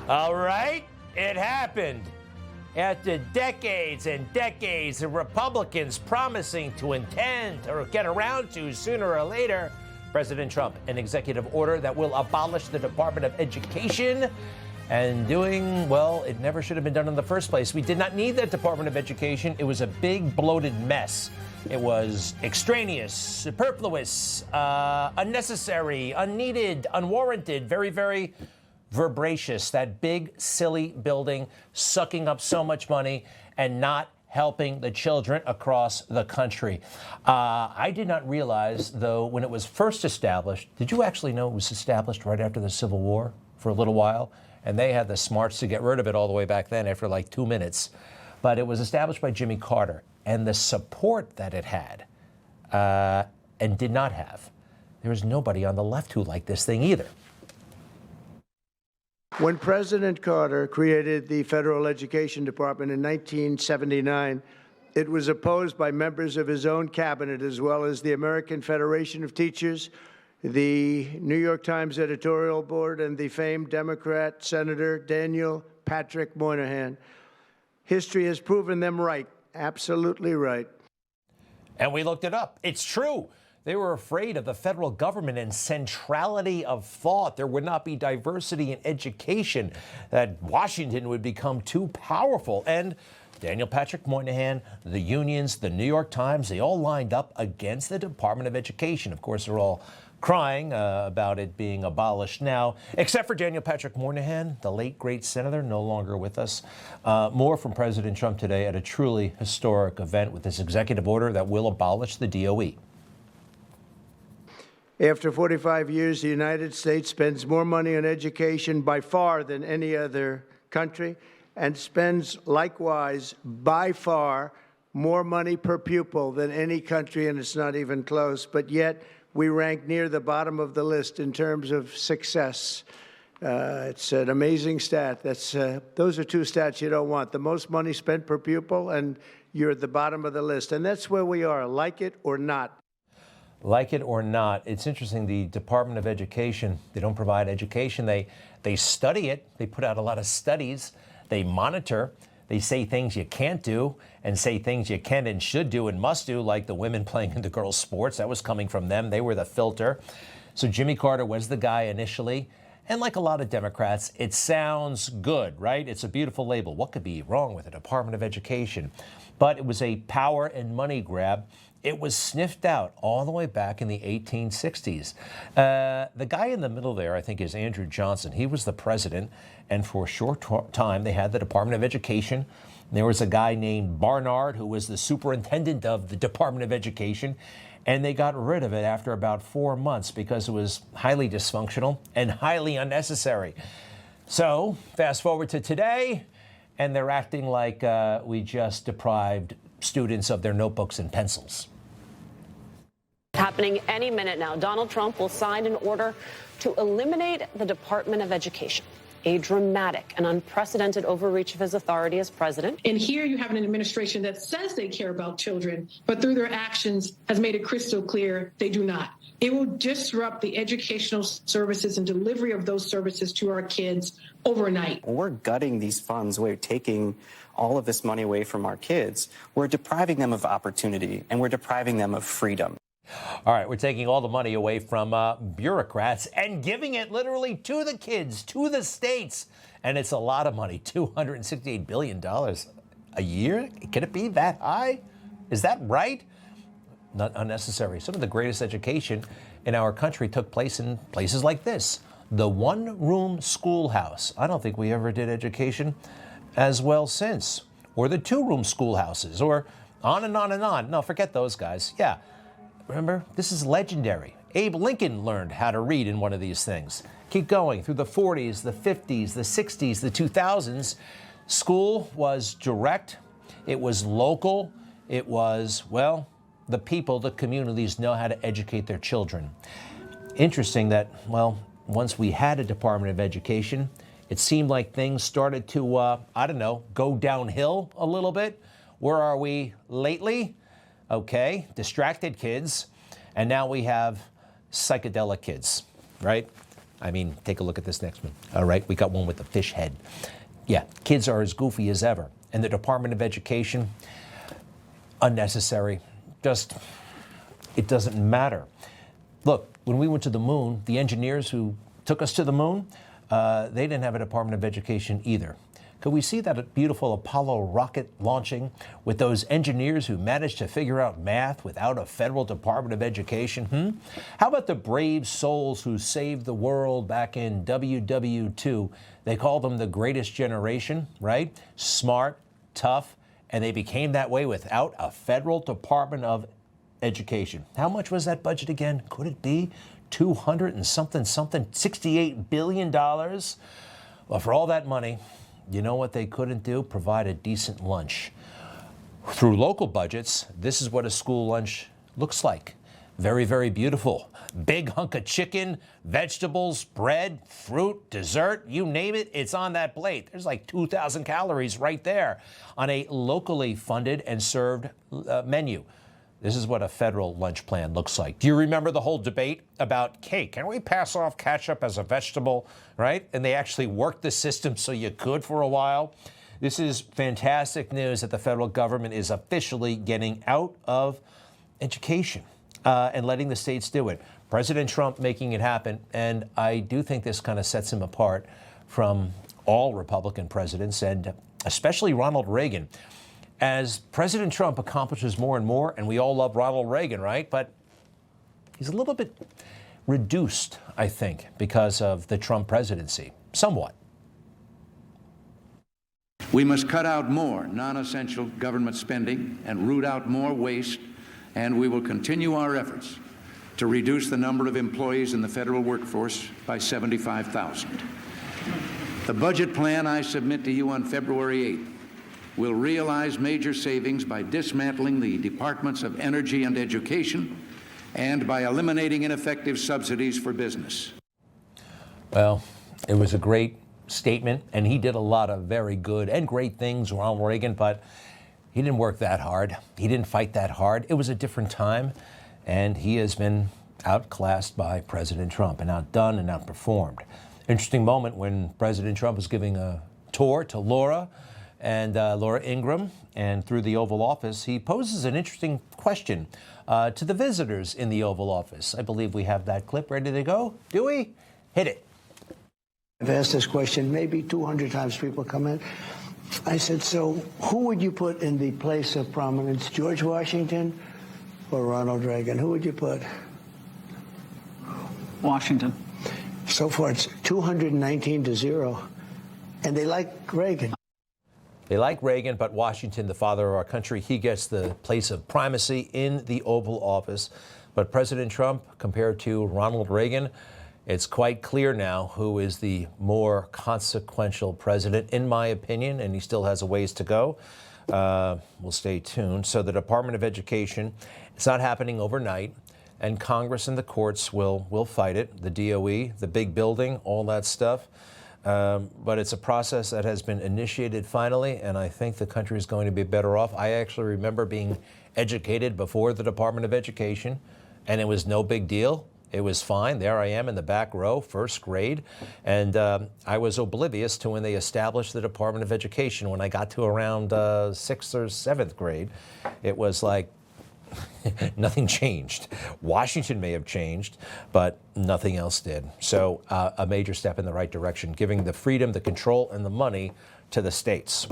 All right, it happened. After decades and decades of Republicans promising to intend or get around to sooner or later, President Trump, an executive order that will abolish the Department of Education, and doing, well, it never should have been done in the first place. We did not need that Department of Education. It was a big, bloated mess. It was extraneous, superfluous, unnecessary, unneeded, unwarranted, very, very voracious. That big, silly building sucking up so much money and not helping the children across the country. I did not realize, though, when it was first established, did you actually know it was established right after the Civil War for a little while? And they had the smarts to get rid of it all the way back then after like 2 minutes. But it was established by Jimmy Carter, and the support that it had and did not have. There was nobody on the left who liked this thing either. When President Carter created the Federal Education Department in 1979, it was opposed by members of his own cabinet, as well as the American Federation of Teachers, the New York Times editorial board, and the famed Democrat Senator Daniel Patrick Moynihan. History has proven them right, absolutely right. And we looked it up. It's true. They were afraid of the federal government and centrality of thought. There would not be diversity in education, that Washington would become too powerful. And Daniel Patrick Moynihan, the unions, the New York Times, they all lined up against the Department of Education. Of course, they're all crying about it being abolished now, except for Daniel Patrick Moynihan, the late, great senator, no longer with us. More from President Trump today at a truly historic event with this executive order that will abolish the DOE. After 45 years, the United States spends more money on education by far than any other country, and spends likewise by far more money per pupil than any country, and it's not even close. But yet we rank near the bottom of the list in terms of success. It's an amazing stat. Those are two stats you don't want. The most money spent per pupil, and you're at the bottom of the list. And that's where we are, like it or not. Like it or not, it's interesting, the Department of Education, they don't provide education. They study it. They put out a lot of studies. They monitor. They say things you can't do and say things you can and should do and must do, like the women playing in the girls' sports. That was coming from them. They were the filter. So Jimmy Carter was the guy initially. And like a lot of Democrats, it sounds good, right? It's a beautiful label. What could be wrong with the Department of Education? But it was a power and money grab. It was sniffed out all the way back in the 1860s. The guy in the middle there, I think, is Andrew Johnson. He was the president, and for a short time, they had the Department of Education. There was a guy named Barnard, who was the superintendent of the Department of Education, and they got rid of it after about 4 months because it was highly dysfunctional and highly unnecessary. So, fast forward to today, and they're acting like we just deprived students of their notebooks and pencils. Happening any minute now. Donald Trump will sign an order to eliminate the Department of Education, a dramatic and unprecedented overreach of his authority as president. And here you have an administration that says they care about children, but through their actions has made it crystal clear they do not. It will disrupt the educational services and delivery of those services to our kids overnight. We're gutting these funds. We're taking all of this money away from our kids. We're depriving them of opportunity, and we're depriving them of freedom. All right, we're taking all the money away from bureaucrats and giving it literally to the kids, to the states. And it's a lot of money, $268 billion a year. Can it be that high? Is that right? Not unnecessary. Some of the greatest education in our country took place in places like this. The one-room schoolhouse. I don't think we ever did education as well since. Or the two-room schoolhouses, or on and on and on. No, forget those guys. Yeah. Remember, this is legendary. Abe Lincoln learned how to read in one of these things. Keep going through the 40s, the 50s, the 60s, the 2000s. School was direct. It was local. It was, well, the people, the communities know how to educate their children. Interesting that, well, once we had a Department of Education, it seemed like things started to, I don't know, go downhill a little bit. Where are we lately? Okay, distracted kids, and now we have psychedelic kids, right? I mean, take a look at this next one. All right, we got one with the fish head. Yeah, kids are as goofy as ever. And the Department of Education, unnecessary. Just, it doesn't matter. Look, when we went to the moon, the engineers who took us to the moon, they didn't have a Department of Education either. Could we see that beautiful Apollo rocket launching with those engineers who managed to figure out math without a federal Department of Education? How about the brave souls who saved the world back in WW2? They call them the greatest generation, right? Smart, tough, and they became that way without a federal Department of Education. How much was that budget again? Could it be 200 and something, $68 billion? Well, for all that money, you know what they couldn't do? Provide a decent lunch. Through local budgets, this is what a school lunch looks like. Very, very beautiful. Big hunk of chicken, vegetables, bread, fruit, dessert, you name it, it's on that plate. There's like 2,000 calories right there on a locally funded and served menu. This is what a federal lunch plan looks like. Do you remember the whole debate about cake? Can we pass off ketchup as a vegetable, right? And they actually worked the system so you could for a while. This is fantastic news that the federal government is officially getting out of education and letting the states do it. President Trump making it happen, and I do think this kind of sets him apart from all Republican presidents, and especially Ronald Reagan. As President Trump accomplishes more and more, and we all love Ronald Reagan, right? But he's a little bit reduced, I think, because of the Trump presidency, somewhat. We must cut out more non-essential government spending and root out more waste, and we will continue our efforts to reduce the number of employees in the federal workforce by 75,000. The budget plan I submit to you on February 8th will realize major savings by dismantling the Departments of Energy and Education and by eliminating ineffective subsidies for business. Well, it was a great statement, and he did a lot of very good and great things, Ronald Reagan, but he didn't work that hard. He didn't fight that hard. It was a different time, and he has been outclassed by President Trump and outdone and outperformed. Interesting moment when President Trump was giving a tour to Laura Ingraham, and through the Oval Office, he poses an interesting question to the visitors in the Oval Office. I believe we have that clip ready to go. Do we? Hit it. I've asked this question maybe 200 times. People come in. I said, so who would you put in the place of prominence, George Washington or Ronald Reagan? Who would you put? Washington. So far, it's 219-0, and they like Reagan. They like Reagan, but Washington, the father of our country, he gets the place of primacy in the Oval Office. But President Trump, compared to Ronald Reagan, it's quite clear now who is the more consequential president, in my opinion, and he still has a ways to go. We'll stay tuned. So the Department of Education, it's not happening overnight, and Congress and the courts will fight it, the DOE, the big building, all that stuff. But it's a process that has been initiated finally, and I think the country is going to be better off. I actually remember being educated before the Department of Education, and it was no big deal. It was fine. There I am in the back row, first grade, and I was oblivious to when they established the Department of Education. When I got to around 6th or 7th grade, it was like nothing changed. Washington may have changed, but nothing else did. So a major step in the right direction, giving the freedom, the control, and the money to the states.